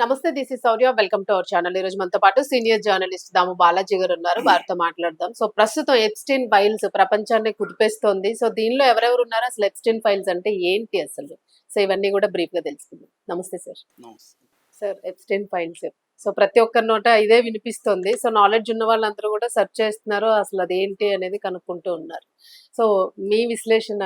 నమస్తే, this is Sourya. Welcome to our channel. ఈ రోజు మనతో పాటు సీనియర్ జర్నలిస్ట్ దాము బాలాజీ గారు ఉన్నారు. వారితో మాట్లాడదాం. సో ప్రస్తుతం ఎప్స్టీన్ ఫైల్స్ ప్రపంచాన్ని కుదిపేస్తోంది. సో దీనిలో ఎవరెవరు ఉన్నారు, అసలు ఎప్స్టీన్ ఫైల్స్ అంటే ఏంటి అసలు? సో ఇవన్నీ కూడా బ్రీఫ్ గా తెలుసుకుందాం. నమస్తే sir. Sir, Epstein files so ప్రతి ఒక్కరి నోట ఇదే వినిపిస్తుంది. సో నాలెడ్జ్ ఉన్న వాళ్ళందరూ కూడా సెర్చ్ చేస్తున్నారు, అసలు అదేంటి అనేది కనుక్కుంటూ ఉన్నారు. సో మీ విశ్లేషణ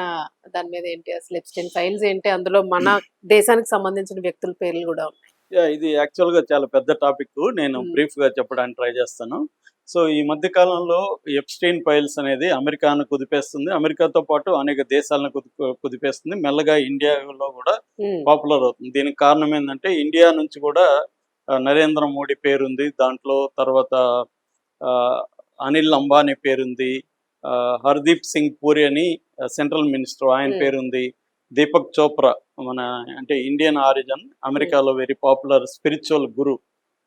దాని మీద ఏంటి? అసలు ఎప్స్టీన్ ఫైల్స్ ఏంటి? అందులో మన దేశానికి సంబంధించిన వ్యక్తుల పేర్లు కూడా ఉన్నాయి. ఇది యాక్చువల్గా చాలా పెద్ద టాపిక్. నేను బ్రీఫ్గా చెప్పడానికి ట్రై చేస్తాను. సో ఈ మధ్య కాలంలో ఎప్స్టీన్ ఫైల్స్ అనేది అమెరికాను కుదిపేస్తుంది, అమెరికాతో పాటు అనేక దేశాలను కుదిపేస్తుంది, మెల్లగా ఇండియాలో కూడా పాపులర్ అవుతుంది. దీనికి కారణం ఏంటంటే ఇండియా నుంచి కూడా నరేంద్ర మోడీ పేరుంది దాంట్లో, తర్వాత అనిల్ అంబానీ పేరుంది, హర్దీప్ సింగ్ పూరి అని సెంట్రల్ మినిస్టర్ ఆయన పేరుంది, దీపక్ చోప్రా మన అంటే ఇండియన్ ఆరిజిన్, అమెరికాలో వెరీ పాపులర్ స్పిరిచువల్ గురు,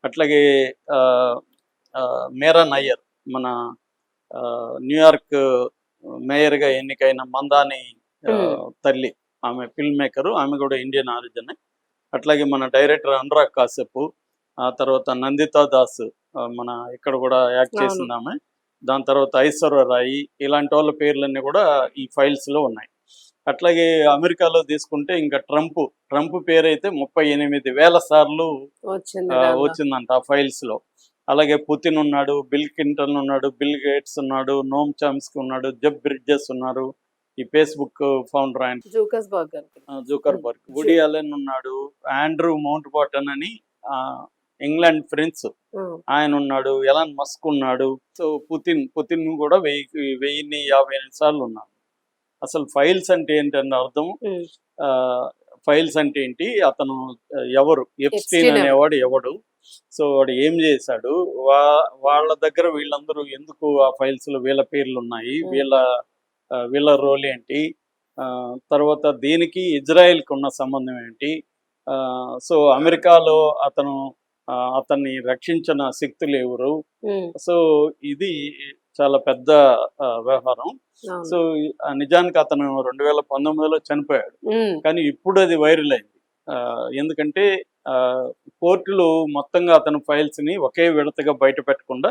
అట్లాగే మేరా నయ్యర్ మన న్యూయార్క్ మేయర్గా ఎన్నికైన మందాని తల్లి, ఆమె ఫిల్మ్ మేకరు, ఆమె కూడా ఇండియన్ ఆరిజిన్. అట్లాగే మన డైరెక్టర్ అనురాగ్ కాశ్యప్, ఆ తర్వాత నందితా దాస్ మన ఇక్కడ కూడా యాక్ట్ చేసింది ఆమె, దాని తర్వాత ఐశ్వర్య రాయి, ఇలాంటి వాళ్ళ పేర్లన్నీ కూడా ఈ ఫైల్స్లో ఉన్నాయి. అట్లాగే అమెరికాలో తీసుకుంటే ఇంకా ట్రంప్ పేరు అయితే 38,000 సార్లు వచ్చిందంట ఆ ఫైల్స్ లో. అలాగే పుతిన్ ఉన్నాడు, బిల్ క్లింటన్ ఉన్నాడు, బిల్ గేట్స్ ఉన్నాడు, నోమ్ చామ్స్కీ ఉన్నాడు, జెఫ్ బ్రిడ్జెస్ ఉన్నారు, ఈ ఫేస్బుక్ ఫౌండర్ ఆయన జూకర్బర్గ్, వుడీ అలెన్ ఉన్నాడు, ఆండ్రూ మౌంట్ బాటన్ అని ఇంగ్లాండ్ ప్రిన్స్ ఆయన ఉన్నాడు, ఎలాన్ మస్క్ ఉన్నాడు. సో పుతిన్ కూడా 1050 సార్లు ఉన్నాడు. అసలు ఫైల్స్ అంటే ఏంటంటే అర్థం, ఫైల్స్ అంటే ఏంటి, అతను ఎవరు, ఎప్స్టీన్ అనేవాడు ఎవడు, సో వాడు ఏం చేశాడు, వాళ్ళ దగ్గర వీళ్ళందరూ ఎందుకు ఆ ఫైల్స్ లో వీళ్ళ పేర్లు ఉన్నాయి, వీళ్ళ రోల్ ఏంటి, తర్వాత దీనికి ఇజ్రాయెల్కి ఉన్న సంబంధం ఏంటి, సో అమెరికాలో అతన్ని రక్షించిన శక్తులు ఎవరు. సో ఇది చాలా పెద్ద వ్యవహారం. సో నిజానికి అతను 2019లో చనిపోయాడు, కానీ ఇప్పుడు అది వైరల్ అయింది. ఎందుకంటే కోర్టులు మొత్తంగా అతని ఫైల్స్ ని ఒకే విడతగా బయట పెట్టకుండా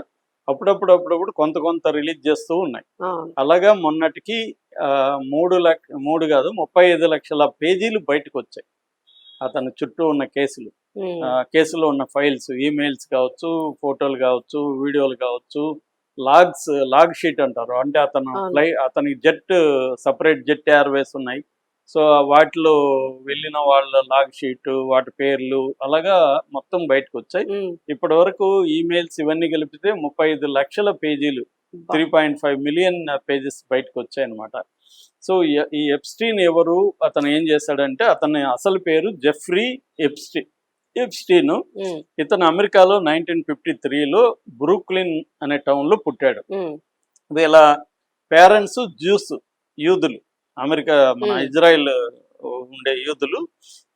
అప్పుడప్పుడు కొంత రిలీజ్ చేస్తూ ఉన్నాయి. అలాగా మొన్నటికి 35 లక్షల పేజీలు బయటకు వచ్చాయి అతని చుట్టూ ఉన్న కేసులో ఉన్న ఫైల్స్, ఈమెయిల్స్ కావచ్చు, ఫోటోలు కావచ్చు, వీడియోలు కావచ్చు, లాగ్ షీట్ అంటారు, అంటే అతని సపరేట్ జెట్ ఎయిర్వేస్ ఉన్నాయి, సో వాటిలో వెళ్ళిన వాళ్ళ లాగ్ షీట్, వాటి పేర్లు, అలాగా మొత్తం బయటకు వచ్చాయి. ఇప్పటి వరకు ఈమెయిల్స్ ఇవన్నీ కలిపితే 35 లక్షల పేజీలు, 3.5 మిలియన్ పేజెస్ బయటకు వచ్చాయి అన్నమాట. సో ఈ ఎప్స్టీన్ ఎవరు, అతను ఏం చేశాడంటే, అతని అసలు పేరు జెఫ్రీ ఎప్స్టీన్. ఇతను అమెరికాలో 1953లో బ్రూక్లిన్ అనే టౌన్ లో పుట్టాడు. వీళ్ళ పేరెంట్స్ యూదులు, అమెరికా మన ఇజ్రాయెల్ ఉండే యూదులు,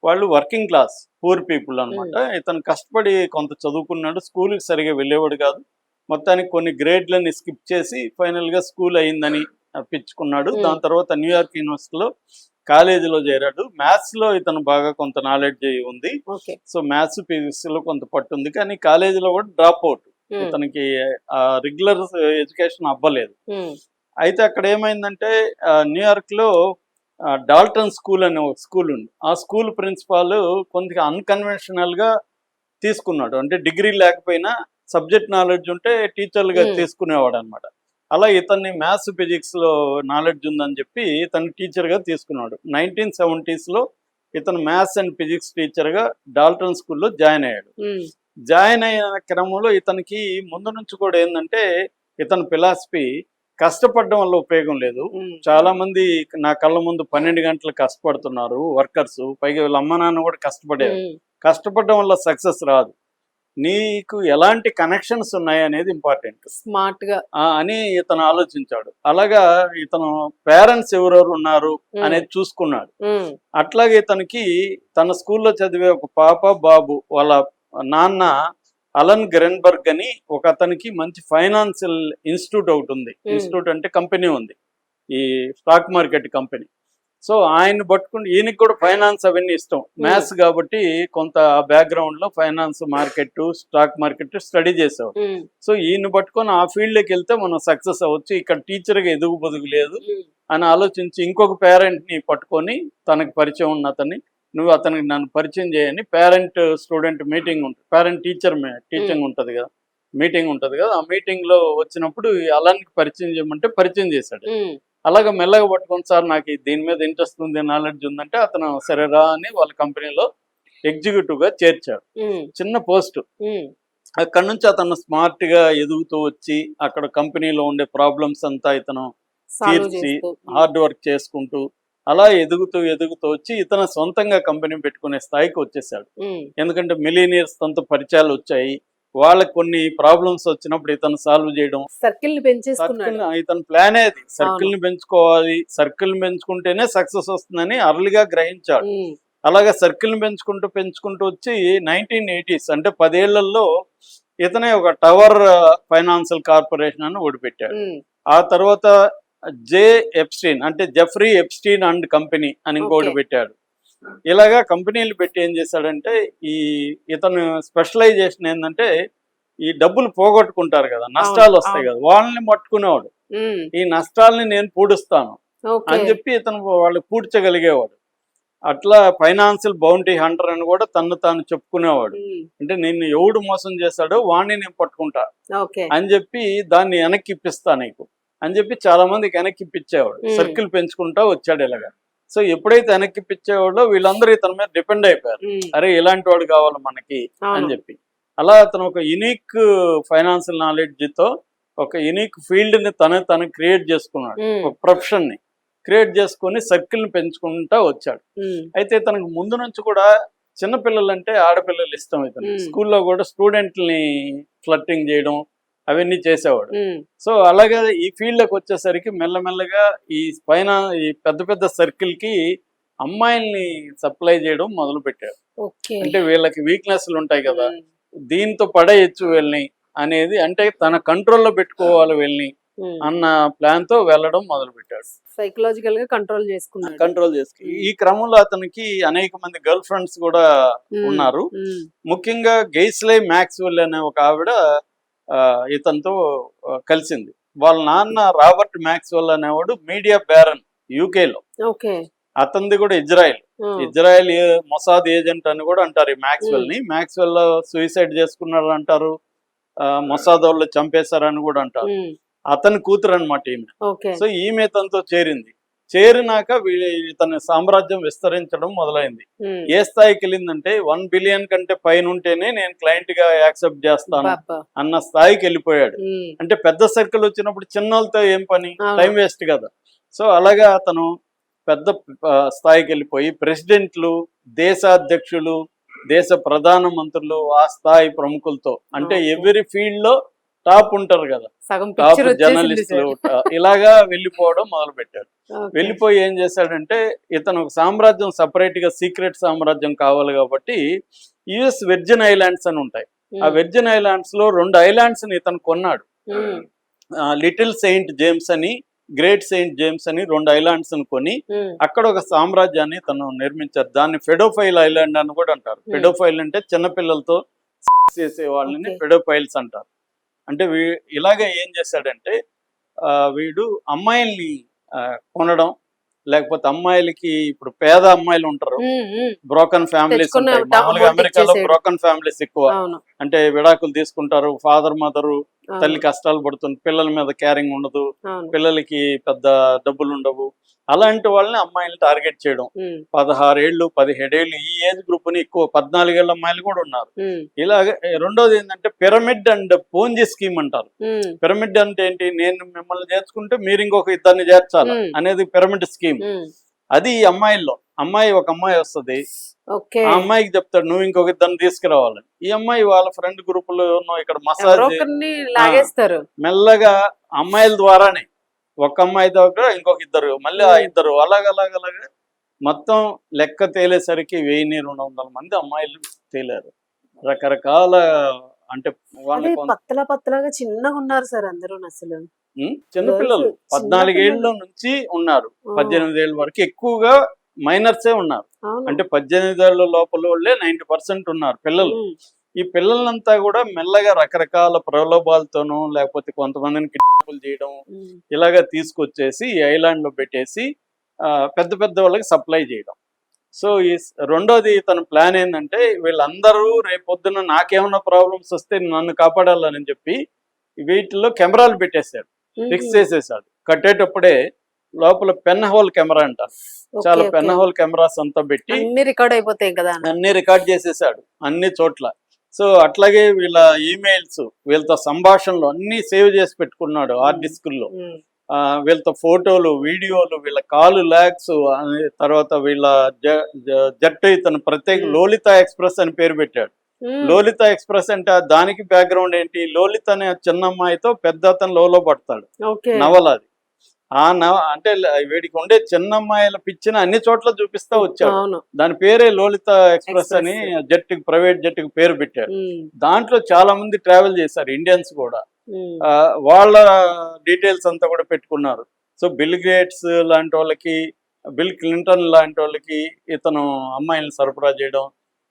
వాళ్ళు వర్కింగ్ క్లాస్ పూర్ పీపుల్ అనమాట. ఇతను కష్టపడి కొంత చదువుకున్నాడు, స్కూల్కి సరిగా వెళ్ళేవాడు కాదు, మొత్తానికి కొన్ని గ్రేడ్లని స్కిప్ చేసి ఫైనల్ గా స్కూల్ అయిందని పిచ్చుకున్నాడు. దాని తర్వాత న్యూయార్క్ యూనివర్సిటీలో కాలేజీలో చేరాడు. మ్యాథ్స్ లో ఇతను బాగా కొంత నాలెడ్జ్ ఉంది, సో మ్యాథ్స్ ఫిజిక్స్ లో కొంత పట్టుంది, కానీ కాలేజీలో కూడా డ్రాప్ అవుట్, ఇతనికి రెగ్యులర్ ఎడ్యుకేషన్ అవ్వలేదు. అయితే అక్కడ ఏమైందంటే న్యూయార్క్ లో డాల్టన్ స్కూల్ అనే ఒక స్కూల్ ఉంది, ఆ స్కూల్ ప్రిన్సిపాల్ కొంత అన్కన్వెన్షనల్ గా తీసుకున్నాడు, అంటే డిగ్రీ లేకపోయినా సబ్జెక్ట్ నాలెడ్జ్ ఉంటే టీచర్లుగా తీసుకునేవాడు అనమాట. అలా ఇతన్ని మ్యాథ్స్ ఫిజిక్స్ లో నాలెడ్జ్ ఉందని చెప్పి ఇతను టీచర్ గా తీసుకున్నాడు. 1970sలో ఇతను మ్యాథ్స్ అండ్ ఫిజిక్స్ టీచర్ గా డాల్టన్ స్కూల్లో జాయిన్ అయ్యాడు. జాయిన్ అయిన క్రమంలో ఇతనికి ముందు నుంచి కూడా ఏంటంటే, ఇతని ఫిలాసఫీ కష్టపడడం వల్ల ఉపయోగం లేదు, చాలా మంది నా కళ్ళ ముందు 12 గంటలు కష్టపడుతున్నారు వర్కర్స్, పైగా వీళ్ళ అమ్మ నాన్న కూడా కష్టపడడం వల్ల సక్సెస్ రాదు, నీకు ఎలాంటి కనెక్షన్స్ ఉన్నాయి అనేది ఇంపార్టెంట్, స్మార్ట్ గా అని ఇతను ఆలోచించాడు. అలాగా ఇతను పేరెంట్స్ ఎవరెవరు ఉన్నారు అనేది చూసుకున్నాడు. అట్లాగే ఇతనికి తన స్కూల్లో చదివే ఒక పాప బాబు, వాళ్ళ నాన్న అలన్ గ్రెన్బర్గ్ అని ఒక అతనికి మంచి ఫైనాన్షియల్ ఇన్స్టిట్యూట్ ఒకటి ఉంది, ఇన్స్టిట్యూట్ అంటే కంపెనీ ఉంది, ఈ స్టాక్ మార్కెట్ కంపెనీ. సో ఆయన పట్టుకుని ఈయనకి కూడా ఫైనాన్స్ అవన్నీ ఇష్టం, మ్యాథ్స్ కాబట్టి కొంత బ్యాక్గ్రౌండ్ లో finance market stock market study చేసేవాడు. సో ఈయన పట్టుకొని ఆ ఫీల్డ్ లోకి వెళ్తే మనం సక్సెస్ అవ్వచ్చు, ఇక్కడ టీచర్ గా ఎదుగు బొదుగు లేదు అని ఆలోచించి ఇంకొక పేరెంట్ ని పట్టుకొని తనకు పరిచయం ఉన్న అతన్ని, నువ్వు అతనికి నన్ను పరిచయం చేయని పేరెంట్ స్టూడెంట్ మీటింగ్ ఉంటుంది, పేరెంట్ టీచర్ టీచింగ్ ఉంటుంది కదా, మీటింగ్ ఉంటుంది కదా, ఆ మీటింగ్ లో వచ్చినప్పుడు అలానికి పరిచయం చేయమంటే పరిచయం చేశాడు. అలాగా మెల్లగా పట్టుకొని సార్ నాకు దీని మీద ఇంట్రెస్ట్ ఉంది, నాలెడ్జ్ ఉందంటే అతను సరే రా అని వాళ్ళ కంపెనీలో ఎగ్జిక్యూటివ్ గా చేర్చాడు. చిన్న పోస్ట్. అక్కడ నుంచి అతను స్మార్ట్ గా ఎదుగుతూ వచ్చి అక్కడ కంపెనీలో ఉండే ప్రాబ్లమ్స్ అంతా ఇతను తీర్చి హార్డ్ వర్క్ చేసుకుంటూ అలా ఎదుగుతూ ఎదుగుతూ వచ్చి ఇతను సొంతంగా కంపెనీ పెట్టుకునే స్థాయికి వచ్చేసాడు. ఎందుకంటే మిలీనియర్స్ తనతో పరిచయాలు వచ్చాయి, వాళ్ళకి కొన్ని ప్రాబ్లమ్స్ వచ్చినప్పుడు ఇతను సాల్వ్ చేయడం, సర్కిల్ పెంచేసుకున్నాడు. ఇతను ప్లాన్ అది సర్కిల్ ని పెంచుకోవాలి, సర్కిల్ పెంచుకుంటేనే సక్సెస్ వస్తుందని అర్లీగా గ్రహించాడు. అలాగే సర్కిల్ ని పెంచుకుంటూ వచ్చి 1980s అంటే 10 ఏళ్లలో ఇతనే ఒక టవర్ ఫైనాన్షియల్ కార్పొరేషన్ అని ఓడిపెట్టాడు. ఆ తర్వాత జే ఎప్స్టీన్ అంటే జెఫ్రీ ఎప్స్టీన్ అండ్ కంపెనీ అని ఇంకోటి పెట్టాడు. ఇలాగా కంపెనీలు పెట్టి ఏం చేశాడంటే ఇతను స్పెషలైజేషన్ ఏంటంటే ఈ డబ్బులు పోగొట్టుకుంటారు కదా, నష్టాలు వస్తాయి కదా, వాళ్ళని పట్టుకునేవాడు. ఈ నష్టాలని నేను పూడుస్తాను అని చెప్పి ఇతను వాళ్ళు పూడ్చగలిగేవాడు. అట్లా ఫైనాన్షియల్ బౌంటీ హంటర్ అని కూడా తను తాను చెప్పుకునేవాడు. అంటే నిన్ను ఎవడు మోసం చేశాడో వాడిని నేను పట్టుకుంటా అని చెప్పి దాన్ని వెనక్కి ఇప్పిస్తా నీకు అని చెప్పి చాలా మందికి వెనక్కి ఇప్పించేవాడు. సర్కిల్ పెంచుకుంటా వచ్చాడు ఇలాగా. సో ఎప్పుడైతే వెనక్కి ఇప్పించేవాడో వీళ్ళందరూ ఇతని మీద డిపెండ్ అయిపోయారు, అరే ఇలాంటి వాడు కావాలి మనకి అని చెప్పి. అలా అతను ఒక యునిక్ ఫైనాన్షియల్ నాలెడ్జ్ తో ఒక యునిక్ ఫీల్డ్ ని తను క్రియేట్ చేసుకున్నాడు, ఒక ప్రొఫెషన్ ని క్రియేట్ చేసుకుని సర్కిల్ ని పెంచుకుంటా వచ్చాడు. అయితే తనకు ముందు నుంచి కూడా చిన్నపిల్లలంటే ఆడపిల్లలు ఇష్టం. ఇతను స్కూల్లో కూడా స్టూడెంట్ని ఫ్లర్టింగ్ చేయడం అవన్నీ చేసేవాడు. సో అలాగే ఈ ఫీల్డ్ లోకి వచ్చేసరికి మెల్లమెల్లగా ఈ పెద్ద పెద్ద సర్కిల్ కి అమ్మాయిల్ని సప్లై చేయడం మొదలు పెట్టాడు. అంటే వీళ్ళకి వీక్నెస్లు ఉంటాయి కదా, దీంతో పడేయచ్చు వీళ్ళని అనేది, అంటే తన కంట్రోల్లో పెట్టుకోవాలి వీళ్ళని అన్న ప్లాన్ తో వెళ్ళడం మొదలు పెట్టాడు. సైకలాజికల్ గా కంట్రోల్ చేసుకుని ఈ క్రమంలో అతనికి అనేక మంది గర్ల్ ఫ్రెండ్స్ కూడా ఉన్నారు. ముఖ్యంగా గెయిస్లే మ్యాక్స్వెల్ అనే ఒక ఆవిడ ఇతనితో కలిసింది. వాళ్ళ నాన్న రాబర్ట్ మ్యాక్స్వెల్ అనేవాడు మీడియా బ్యారన్ యూకేలో. అతనిది కూడా ఇజ్రాయెల్ మొసాద్ ఏజెంట్ అని కూడా అంటారు ఈ మ్యాక్స్వెల్ ని. మ్యాక్స్వెల్ సూసైడ్ చేసుకున్నారు అంటారు, మొసాద్ వాళ్ళు చంపేశారని కూడా అంటారు. అతని కూతురు అనమాట ఈమె. సో ఈమె తనతో చేరినాక తన సామ్రాజ్యం విస్తరించడం మొదలైంది. ఏ స్థాయికి వెళ్ళిందంటే 1 బిలియన్ కంటే పైన ఉంటేనే నేను క్లయింట్ గా యాక్సెప్ట్ చేస్తాను అన్న స్థాయికి వెళ్ళిపోయాడు. అంటే పెద్ద సర్కిల్ వచ్చినప్పుడు చిన్న వాళ్ళతో ఏం పని, టైం వేస్ట్ కదా. సో అలాగా అతను పెద్ద స్థాయికి వెళ్ళిపోయి ప్రెసిడెంట్లు, దేశాధ్యక్షులు, దేశ ప్రధాన మంత్రులు, ఆ స్థాయి ప్రముఖులతో, అంటే ఎవ్రీ ఫీల్డ్ లో టాప్ ఉంటారు కదా, టాప్ జర్నలిస్టులు, ఇలాగా వెళ్ళిపోవడం మొదలు పెట్టాడు. వెళ్ళిపోయి ఏం చేశాడంటే ఇతను ఒక సామ్రాజ్యం సపరేట్ గా సీక్రెట్ సామ్రాజ్యం కావాలి కాబట్టి యుఎస్ వెర్జిన్ ఐలాండ్స్ అని ఉంటాయి. ఆ వెర్జిన్ ఐలాండ్స్ లో 2 ఐలాండ్స్ ని ఇతను కొన్నాడు. లిటిల్ సెయింట్ జేమ్స్ అని, గ్రేట్ సెయింట్ జేమ్స్ అని 2 ఐలాండ్స్ ని కొని అక్కడ ఒక సామ్రాజ్యాన్ని తను నిర్మించారు. దాన్ని ఫెడోఫైల్ ఐలాండ్ అని కూడా అంటారు. ఫెడోఫైల్ అంటే చిన్నపిల్లలతో చేసే వాళ్ళని ఫెడోఫైల్స్ అంటారు. అంటే ఇలాగే ఏం చేశాడంటే వీడు అమ్మాయిల్ని కొనడం, లేకపోతే అమ్మాయిలకి ఇప్పుడు పేద అమ్మాయిలు ఉంటారు, బ్రోకన్ ఫ్యామిలీస్ ఉంటాయి. మామూలుగా అమెరికాలో బ్రోకన్ ఫ్యామిలీస్ ఎక్కువ, అంటే విడాకులు తీసుకుంటారు, ఫాదర్ మదరు, తల్లి కష్టాలు పడుతుంది, పిల్లల మీద కేరింగ్ ఉండదు, పిల్లలకి పెద్ద డబ్బులు ఉండవు. అలాంటి వాళ్ళని అమ్మాయిలు టార్గెట్ చేయడం. 16 ఏళ్ళు 17 ఏళ్ళు ఈ ఏజ్ గ్రూప్ ని ఎక్కువ 14 ఏళ్ళ అమ్మాయిలు కూడా ఉన్నారు. ఇలాగే రెండోది ఏంటంటే పిరమిడ్ అండ్ పోంజీ స్కీమ్ అంటారు. పిరమిడ్ అంటే ఏంటి, నేను మిమ్మల్ని చేర్చుకుంటే మీరు ఇంకొక ఇద్దరిని చేర్చాలి అనేది పిరమిడ్ స్కీమ్. అది అమ్మాయిల్లో ఒక అమ్మాయి వస్తుంది, ఆ అమ్మాయికి చెప్తాడు నువ్వు ఇంకొక ఇద్దరిని తీసుకురావాలని. ఈ అమ్మాయి వాళ్ళ ఫ్రెండ్ గ్రూప్ లో ఇక్కడ మసాజ్ మెల్లగా అమ్మాయిల ద్వారానే ఒక అమ్మాయి దగ్గర ఇంకొక ఇద్దరు, మళ్ళీ ఆ ఇద్దరు, అలాగలాగా మొత్తం లెక్క తేలేసరికి 1200 మంది అమ్మాయిలు తేలారు. రకరకాల, అంటే పత్తలాగా చిన్నగా ఉన్నారు సార్ అందరూ. అసలు చిన్నపిల్లలు 14 ఏళ్ళ నుంచి ఉన్నారు, 18 ఏళ్ళ వరకు ఎక్కువగా మైనర్సే ఉన్నారు. అంటే 18 ఏళ్ళ లోపల వాళ్ళే 90% ఉన్నారు పిల్లలు. ఈ పిల్లలంతా కూడా మెల్లగా రకరకాల ప్రలోభాలతోనూ లేకపోతే కొంతమందిని కిడ్నాపులు చేయడం ఇలాగా తీసుకొచ్చేసి ఈ ఐలాండ్ లో పెట్టేసి పెద్ద పెద్ద వాళ్ళకి సప్లై చేయడం. సో ఈ రెండోది తన ప్లాన్ ఏంటంటే వీళ్ళందరూ రేపొద్దున నాకేమన్నా ప్రాబ్లమ్స్ వస్తే నన్ను కాపాడాలని చెప్పి వీటిల్లో కెమెరాలు పెట్టేశాడు, ఫిక్స్ చేసేసాడు. కట్టేటప్పుడే లోపల పెన్ హోల్ కెమెరా అంటారు, చాలా పెన్ హోల్ కెమెరాస్ అంతా పెట్టి అన్ని రికార్డ్ అయిపోతాయి కదా, అన్ని రికార్డ్ చేసేసాడు అన్ని చోట్ల. సో అట్లాగే వీళ్ళ ఈమెయిల్స్, వీళ్ళతో సంభాషణలు అన్ని సేవ్ చేసి పెట్టుకున్నాడు హార్డ్ డిస్కుల్లో. వీళ్ళతో ఫోటోలు, వీడియోలు, వీళ్ళ కాలు ల్యాగ్స్, తర్వాత వీళ్ళ జట్టు ఇతను ప్రత్యేక లోలిత ఎక్స్ప్రెస్ అని పేరు పెట్టాడు. లోలిత ఎక్స్ప్రెస్ అంటే దానికి బ్యాక్గ్రౌండ్ ఏంటి, లోలిత అనే చిన్న అమ్మాయితో పెద్ద అతను లోలో పడతాడు, నవల అది. అంటే వీడికి ఉండే చిన్న అమ్మాయిల పిచ్చిన అన్ని చోట్ల చూపిస్తా వచ్చాడు. దాని పేరే లోలిత ఎక్స్ప్రెస్ అని జట్టుకి, ప్రైవేట్ జట్టుకి పేరు పెట్టాడు. దాంట్లో చాలా మంది ట్రావెల్ చేశారు, ఇండియన్స్ కూడా. వాళ్ళ డీటెయిల్స్ అంతా కూడా పెట్టుకున్నారు. సో బిల్ గేట్స్ లాంటి వాళ్ళకి, బిల్ క్లింటన్ లాంటి వాళ్ళకి ఇతను అమ్మాయిలను సరఫరా చేయడం.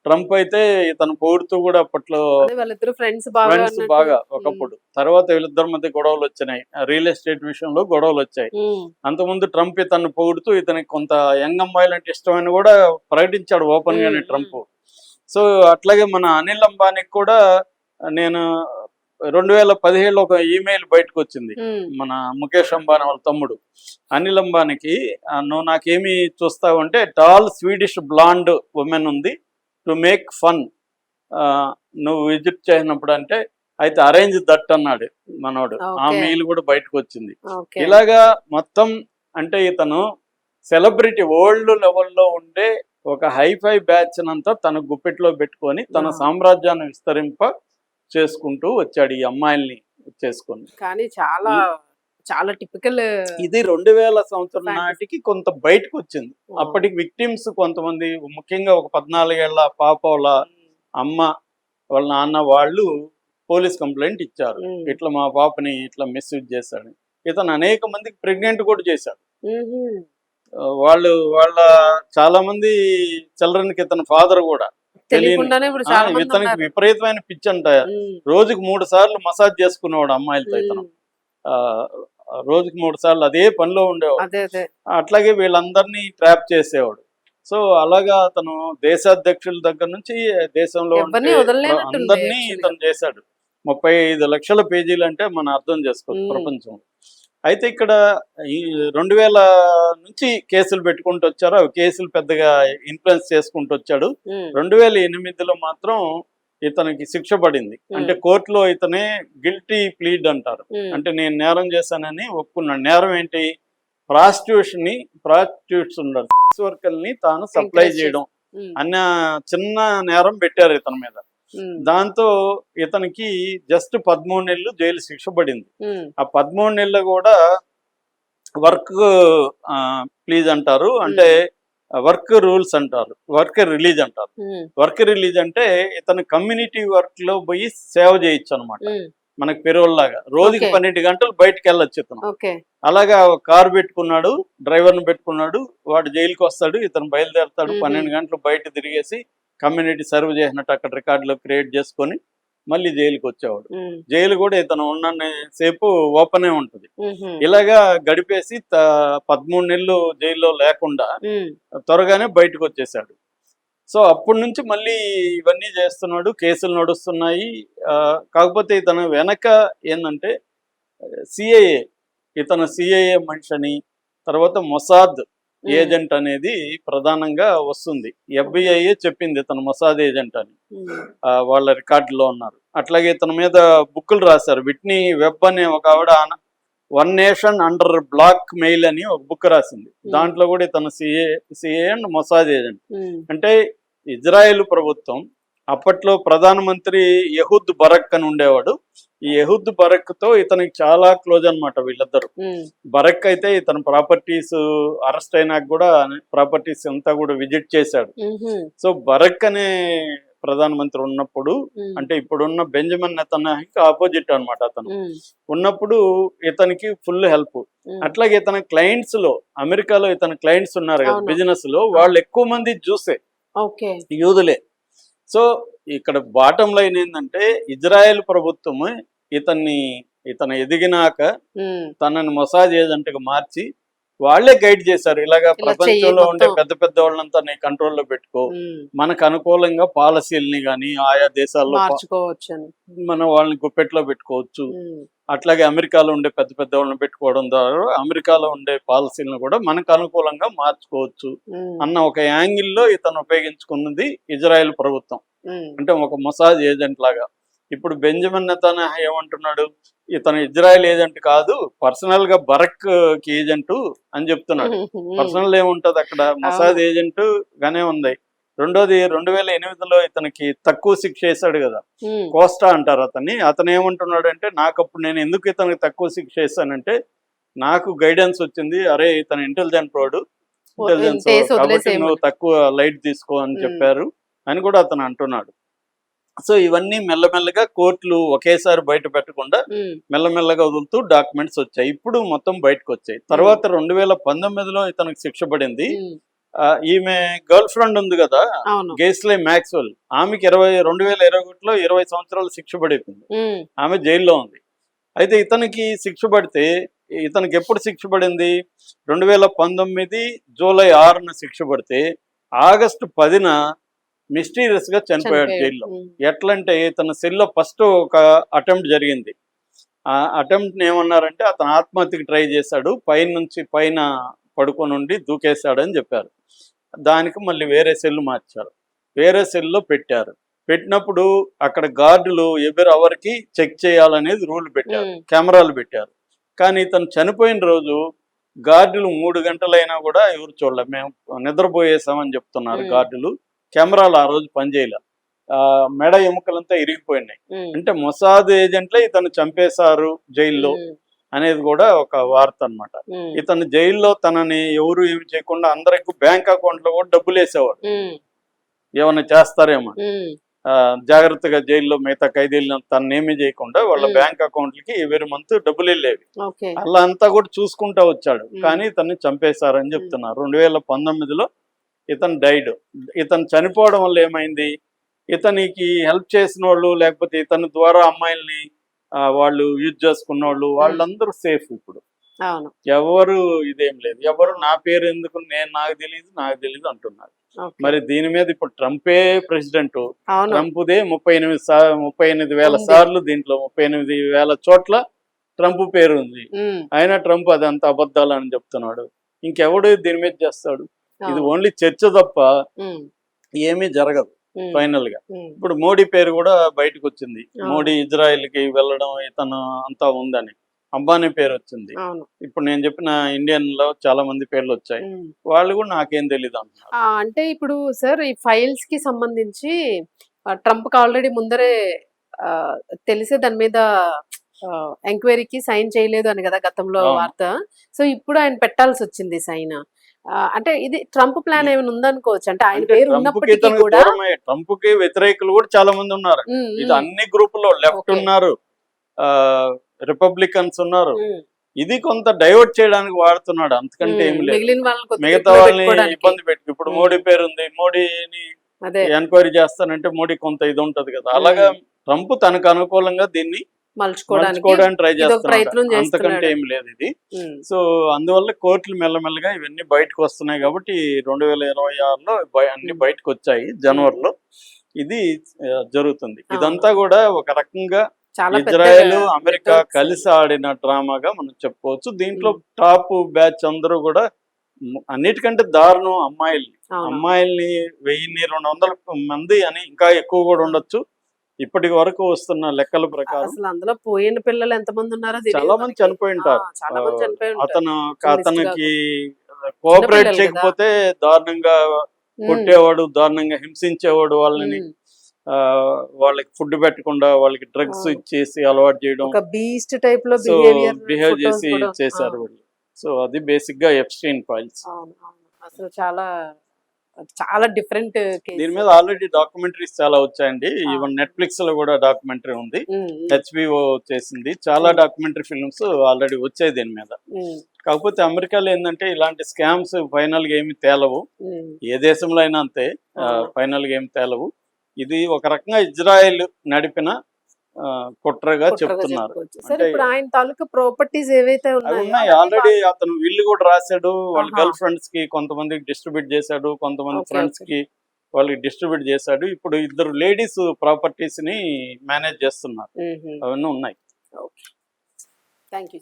ట్రంప్ అయితే ఇతను పొగుడుతూ కూడా అప్పట్లో ఫ్రెండ్స్ బాగా ఒకప్పుడు. తర్వాత వీళ్ళిద్దరి మధ్య గొడవలు వచ్చినాయి, రియల్ ఎస్టేట్ విషయంలో గొడవలు వచ్చాయి. అంతకుముందు ట్రంప్ ఇతను పొగుడుతూ ఇతనికి కొంత యంగ్ అమ్మాయిలు అంటే ఇష్టమని కూడా ప్రకటించాడు ఓపెన్ గానే ట్రంప్. సో అట్లాగే మన అనిల్ అంబానీకి కూడా నేను 2017 ఒక ఈమెయిల్ బయటకు వచ్చింది. మన ముఖేష్ అంబానీ వాళ్ళ తమ్ముడు అనిల్ అంబానీకి, నువ్వు నాకేమి చూస్తావు అంటే టాల్ స్వీడిష్ బ్లాండ్ ఉమెన్ ఉంది టు మేక్ ఫన్, నువ్వు విజిట్ చేసినప్పుడు అంటే అయితే అరేంజ్ దట్ అన్నాడు మనోడు. ఆ మెయిల్ కూడా బయటకు వచ్చింది. ఇలాగా మొత్తం అంటే ఇతను సెలబ్రిటీ వరల్డ్ లెవెల్లో ఉండే ఒక హైఫై బ్యాచ్ అంతా తన గుప్పెట్లో పెట్టుకొని తన సామ్రాజ్యాన్ని విస్తరింప చేసుకుంటూ వచ్చాడు ఈ అమ్మాయిల్ని చేసుకొని. కానీ చాలా చాలా టిపికల్. ఇది 2000 సంవత్సరం నాటికి కొంత బయటకు వచ్చింది. అప్పటికి విక్టిమ్స్ కొంతమంది, ముఖ్యంగా ఒక 14 ఏళ్ల పాప వాళ్ళ అమ్మ వాళ్ళ నాన్న వాళ్ళు పోలీస్ కంప్లైంట్ ఇచ్చారు, ఇట్లా మా పాపని ఇట్లా మిస్యూజ్ చేశాడు. ఇతను అనేక మందికి ప్రెగ్నెంట్ కూడా చేశాడు. వాళ్ళ చాలా మంది చిల్డ్రన్ కి ఇతని ఫాదర్ కూడా ఇతనికి విపరీతమైన పిచ్చి అంట. రోజుకు 3 సార్లు మసాజ్ చేసుకునేవాడు అమ్మాయిలతో. ఇతను రోజుకి 3 సార్లు అదే పనిలో ఉండేవాడు. అట్లాగే వీళ్ళందరినీ ట్రాప్ చేసేవాడు. సో అలాగా అతను దేశాధ్యక్షుల దగ్గర నుంచి దేశంలో అందరినీ ఇతను చేశాడు. 35 లక్షల పేజీలు అంటే మనం అర్థం చేసుకోవచ్చు ప్రపంచం. అయితే ఇక్కడ ఈ 2000 నుంచి కేసులు పెట్టుకుంటూ వచ్చారు. అవి కేసులు పెద్దగా ఇన్ఫ్లుయెన్స్ చేసుకుంటూ వచ్చాడు. 2008లో మాత్రం ఇతనికి శిక్ష పడింది. అంటే కోర్టులో ఇతనే గిల్టీ ప్లీడ్ అంటారు, అంటే నేను నేరం చేశానని ఒప్పుకున్నాడు. నేరం ఏంటి, ప్రాస్టిట్యూట్స్ ఉండరు, వర్కర్ని తాను సప్లై చేయడం అన్న చిన్న నేరం పెట్టారు ఇతని మీద. దాంతో ఇతనికి జస్ట్ 13 నెలలు జైలు శిక్ష పడింది. ఆ 13 నెలలు కూడా వర్క్ ప్లీజ్ అంటారు, అంటే వర్క్ రూల్స్ అంటారు, వర్క్ రిలీజ్ అంటారు. వర్క్ రిలీజ్ అంటే ఇతను కమ్యూనిటీ వర్క్ లో పోయి సేవ చేయొచ్చు అనమాట. మనకి పెరోల్ లాగా రోజుకి 12 గంటలు బయటకు వెళ్ళొచ్చు ఇతను. అలాగా కారు పెట్టుకున్నాడు, డ్రైవర్ని పెట్టుకున్నాడు, వాడు జైలుకి వస్తాడు, ఇతను బయలుదేరుతాడు, 12 గంటలు బయట తిరిగేసి కమ్యూనిటీ సర్వ్ చేసినట్టు అక్కడ రికార్డులో క్రియేట్ చేసుకొని మళ్ళీ జైలుకి వచ్చేవాడు. జైలు కూడా ఇతను ఉన్న సేపు ఓపెనే ఉంటుంది. ఇలాగా గడిపేసి 13 నెలలు జైల్లో లేకుండా త్వరగానే బయటకు వచ్చేసాడు. సో అప్పటి నుంచి మళ్ళీ ఇవన్నీ చేస్తున్నాడు, కేసులు నడుస్తున్నాయి. కాకపోతే ఇతను వెనక ఏంటంటే సిఐఏ, ఇతను సిఐఏ మనిషి అని, తర్వాత మొసాద్ ఏజెంట్ అనేది ప్రధానంగా వస్తుంది. FBI చెప్పింది ఇతను మొసాద్ ఏజెంట్ అని, వాళ్ళ రికార్డులో ఉన్నారు. అట్లాగే ఇతని మీద బుక్కులు రాశారు. విట్నీ వెబ్ అనే ఒక ఆవిడ one nation under blackmail అని ఒక బుక్ రాసింది. దాంట్లో కూడా ఇతను సిఏ అండ్ మొసాద్ ఏజెంట్. అంటే ఇజ్రాయెల్ ప్రభుత్వం అప్పట్లో ప్రధానమంత్రి యహూద్ బరక్ అని ఉండేవాడు. ఈ యహూద్ బరక్ తో ఇతనికి చాలా క్లోజ్ అనమాట వీళ్ళిద్దరు. బరక్ అయితే ఇతను ప్రాపర్టీస్ అరెస్ట్ అయినాక కూడా ప్రాపర్టీస్ అంతా కూడా విజిట్ చేశాడు. సో బరక్ అనే ప్రధానమంత్రి ఉన్నప్పుడు, అంటే ఇప్పుడున్న బెంజమిన్ నెతన్యాహుకి ఆపోజిట్ అన్నమాట అతను ఉన్నప్పుడు ఇతనికి ఫుల్ హెల్ప్. అట్లాగే ఇతని క్లయింట్స్ లో, అమెరికాలో ఇతని క్లయింట్స్ ఉన్నారు కదా అవును. బిజినెస్ లో, వాళ్ళు ఎక్కువ మంది జ్యూసే, ఓకే. యూదులే. సో ఇక్కడ బాటం లైన్ ఏంటంటే ఇజ్రాయెల్ ప్రభుత్వం ఇతను ఎదిగినాక తనని మొసాజ్ ఏజెంట్ గా మార్చి వాళ్ళే గైడ్ చేశారు. ఇలాగా ఇలా చెయ్యి ప్రపంచంలో ఉండే మొత్తం. పెద్ద పెద్ద వాళ్ళంతా నీ కంట్రోల్లో పెట్టుకో, మనకు అనుకూలంగా పాలసీలని కానీ ఆయా దేశాల్లో మార్చుకోవచ్చు అని. మన వాళ్ళని గుప్పెట్లో పెట్టుకోవచ్చు. అట్లాగే అమెరికాలో ఉండే పెద్ద పెద్ద వాళ్ళని పెట్టుకోవడం ద్వారా అమెరికాలో ఉండే పాలసీలను కూడా మనకు అనుకూలంగా మార్చుకోవచ్చు అన్న ఒక యాంగిల్లో ఇతను ఉపయోగించుకున్నది ఇజ్రాయెల్ ప్రభుత్వం. అంటే ఒక మొసాజ్ ఏజెంట్ లాగా. ఇప్పుడు బెంజమిన్ నెతన్యాహు ఏమంటున్నాడు, ఇతను ఇజ్రాయెల్ ఏజెంట్ కాదు, పర్సనల్ గా బరక్ కి ఏజెంట్ అని చెప్తున్నాడు. పర్సనల్ ఏముంటది అక్కడ, మొసాద్ ఏజెంట్ గానే ఉంది. రెండోది 2008లో ఇతనికి తక్కువ శిక్ష వేశాడు కదా, కోస్టా అంటారు అతను ఏమంటున్నాడు అంటే, నాకప్పుడు నేను ఎందుకు ఇతనికి తక్కువ శిక్ష వేశానంటే నాకు గైడెన్స్ వచ్చింది, అరే ఇతను ఇంటెలిజెంట్ వాడు, ఇంటెలిజెన్స్ కాబట్టి నువ్వు తక్కువ లైట్ తీసుకో అని చెప్పారు అని కూడా అతను అంటున్నాడు. సో ఇవన్నీ మెల్లమెల్లగా కోర్టులు ఒకేసారి బయట పెట్టకుండా మెల్లమెల్లగా వదులుతూ డాక్యుమెంట్స్ వచ్చాయి. ఇప్పుడు మొత్తం బయటకు వచ్చాయి. తర్వాత 2019లో ఇతనికి శిక్ష పడింది. ఈమె గర్ల్ ఫ్రెండ్ ఉంది కదా గేస్లే మ్యాక్స్వెల్, ఆమెకి 2021లో 20 సంవత్సరాలు శిక్ష పడిపోయింది. ఆమె జైల్లో ఉంది. అయితే ఇతనికి శిక్ష పడితే, ఇతనికి ఎప్పుడు శిక్ష పడింది, 2019 జూలై 6న శిక్ష పడితే ఆగస్టు 10న మిస్టీరియస్ గా చనిపోయాడు జైల్లో. ఎట్లంటే ఇతని సెల్లో ఫస్ట్ ఒక అటెంప్ట్ జరిగింది. ఆ అటెంప్ట్ ఏమన్నారంటే అతను ఆత్మహత్యకి ట్రై చేశాడు, పైన పడుకొని ఉండి దూకేశాడని చెప్పారు. దానికి మళ్ళీ వేరే సెల్ మార్చారు, వేరే సెల్లో పెట్టారు. పెట్టినప్పుడు అక్కడ గార్డులు ఎవరి అవర్కి చెక్ చేయాలనేది రూల్ పెట్టారు, కెమెరాలు పెట్టారు. కానీ ఇతను చనిపోయిన రోజు గార్డులు 3 గంటలైనా కూడా ఎవరు చూడలే, మేము నిద్రపోయేసామని చెప్తున్నారు గార్డులు. కెమెరాలు ఆ రోజు పనిచేయలే, మెడ ఎముకలంతా ఇరిగిపోయినాయి. అంటే మొసాద్ ఏజెంట్లే ఇతను చంపేశారు జైల్లో అనేది కూడా ఒక వార్త అన్నమాట. ఇతను జైల్లో తనని ఎవరు ఏమి చేయకుండా అందరికి బ్యాంక్ అకౌంట్ లో కూడా డబ్బులు వేసేవాడు, ఏమన్నా చేస్తారేమో జాగ్రత్తగా. జైల్లో మిగతా ఖైదీలను తనేమీ చేయకుండా వాళ్ళ బ్యాంక్ అకౌంట్లకి ఎవరి మంత్ డబ్బులు వెళ్ళేవి. అలా అంతా కూడా చూసుకుంటా వచ్చాడు. కానీ ఇతన్ని చంపేశారని చెప్తున్నారు. 2019లో ఇతను డైడ్. ఇతను చనిపోవడం వల్ల ఏమైంది, ఇతనికి హెల్ప్ చేసిన వాళ్ళు లేకపోతే ఇతని ద్వారా అమ్మాయిల్ని వాళ్ళు యూజ్ చేసుకున్న వాళ్ళందరూ సేఫ్. ఇప్పుడు ఎవరు ఇదేం లేదు, ఎవరు నా పేరు ఎందుకు నాకు తెలియదు అంటున్నారు. మరి దీని మీద ఇప్పుడు ట్రంపే ప్రెసిడెంట్, ట్రంప్దే 38,000 సార్లు, దీంట్లో 38,000 చోట్ల ట్రంప్ పేరు ఉంది. అయినా ట్రంప్ అదంతా అబద్ధాలు అని చెప్తున్నాడు. ఇంకెవడు దీని మీద చేస్తాడు? ఇది ఓన్లీ చర్చ తప్ప ఏమీ జరగదు ఫైనల్ గా. ఇప్పుడు మోడీ పేరు కూడా బయటకు వచ్చింది, మోడీ ఇజ్రాయెల్ కి వెళ్ళడం ఇతను అంతా ఉందని. అంబానీ పేరు వచ్చింది. ఇప్పుడు నేను చెప్పిన ఇండియన్ లో చాలా మంది పేర్లు వచ్చాయి, వాళ్ళు కూడా నాకేం తెలీదు అంటున్నారు. అంటే ఇప్పుడు సార్ ఈ ఫైల్స్ కి సంబంధించి ట్రంప్ కి ఆల్రెడీ ముందరే తెలిసే దాని మీద ఎంక్వైరీకి సైన్ చేయలేదు అని కదా గతంలో వార్త. సో ఇప్పుడు ఆయన పెట్టాల్సి వచ్చింది సైన్. అంటే ఇది ట్రంప్ ప్లాన్ ఏమైనా ఉందనుకోవచ్చు. అంటే ఆయన పేరు ఉన్నప్పటికీ కూడా ట్రంప్ కి వ్యతిరేకులు కూడా చాలా మంది ఉన్నారు. ఇది అన్ని గ్రూపుల్లో లెఫ్ట్ ఉన్నారు, రిపబ్లికన్స్ ఉన్నారు. ఇది కొంత డైవర్ట్ చేయడానికి వాడుతున్నాడు, అంతకంటే ఏమి లేదు. మిగతా వాళ్ళని ఇబ్బంది పెట్టి ఇప్పుడు మోడీ పేరు ఉంది, మోడీని ఎంక్వైరీ చేస్తానంటే మోడీ కొంత ఇది ఉంటది కదా. అలాగా ట్రంప్ తనకు అనుకూలంగా దీన్ని మలుచుకోవడానికి ట్రై చేస్తున్నాడు, అంతకంటే ఏమి లేదు ఇది. సో అందువల్ల కోర్టులు మెల్లమెల్లగా ఇవన్నీ బయటకు వస్తున్నాయి. కాబట్టి 2026లో అన్ని బయటకు వచ్చాయి, జనవరిలో ఇది జరుగుతుంది. ఇదంతా కూడా ఒక రకంగా ఇజ్రాయెల్ అమెరికా కలిసి ఆడిన డ్రామాగా మనం చెప్పుకోవచ్చు. దీంట్లో టాప్ బ్యాచ్ అందరూ కూడా అన్నిటికంటే దారుణం అమ్మాయిల్ని 1000-200 మంది అని, ఇంకా ఎక్కువ కూడా ఉండొచ్చు ఇప్పటి వరకు వస్తున్న లెక్కల ప్రకారం. అందులో పోయిన పిల్లలు ఎంతమంది ఉన్నారో చాలా మంది చనిపోయి ఉంటారు. అతనికి కోఆపరేట్ చేయకపోతే దారుణంగా కొట్టేవాడు, దారుణంగా హింసించేవాడు వాళ్ళని. వాళ్ళకి ఫుడ్ పెట్టకుండా వాళ్ళకి డ్రగ్స్ ఇచ్చేసి అలవాటు చేయడం, బీస్ట్ టైప్ లో బిహేవ్ చేసి చేశారు వాళ్ళు. సో అది బేసిక్ గా ఎప్స్టీన్ ఫైల్స్. అసలు చాలా చాలా డిఫరెంట్ దీని మీద ఆల్రెడీ డాక్యుమెంటరీస్ చాలా వచ్చాయండి. ఈవెన్ నెట్ఫ్లిక్స్ లో కూడా డాక్యుమెంటరీ ఉంది. హెచ్బిఓ చేసింది. చాలా డాక్యుమెంటరీ ఫిల్మ్స్ ఆల్రెడీ వచ్చాయి దీని మీద. కాకపోతే అమెరికాలో ఏంటంటే ఇలాంటి స్కామ్స్ ఫైనల్ గా ఏమి తేలవు. ఏ దేశంలో అయినా అంతే, ఫైనల్ గా ఏమి తేలవు. ఇది ఒక రకంగా ఇజ్రాయెల్ నడిపిన కుట్రగా చెప్తున్నారు. అంటే ఇప్పుడు ఆయన తాలూకా ప్రాపర్టీస్ ఏవైతే అవి ఉన్నాయి ఆల్రెడీ. అతను విల్లు కూడా రాశాడు. వాళ్ళ గర్ల్ ఫ్రెండ్స్ కి కొంతమందికి డిస్ట్రిబ్యూట్ చేశాడు, కొంతమంది ఫ్రెండ్స్ కి వాళ్ళకి డిస్ట్రిబ్యూట్ చేశాడు. ఇప్పుడు ఇద్దరు లేడీస్ ప్రాపర్టీస్ ని మేనేజ్ చేస్తున్నారు. అవన్నీ ఉన్నాయి. Thank you.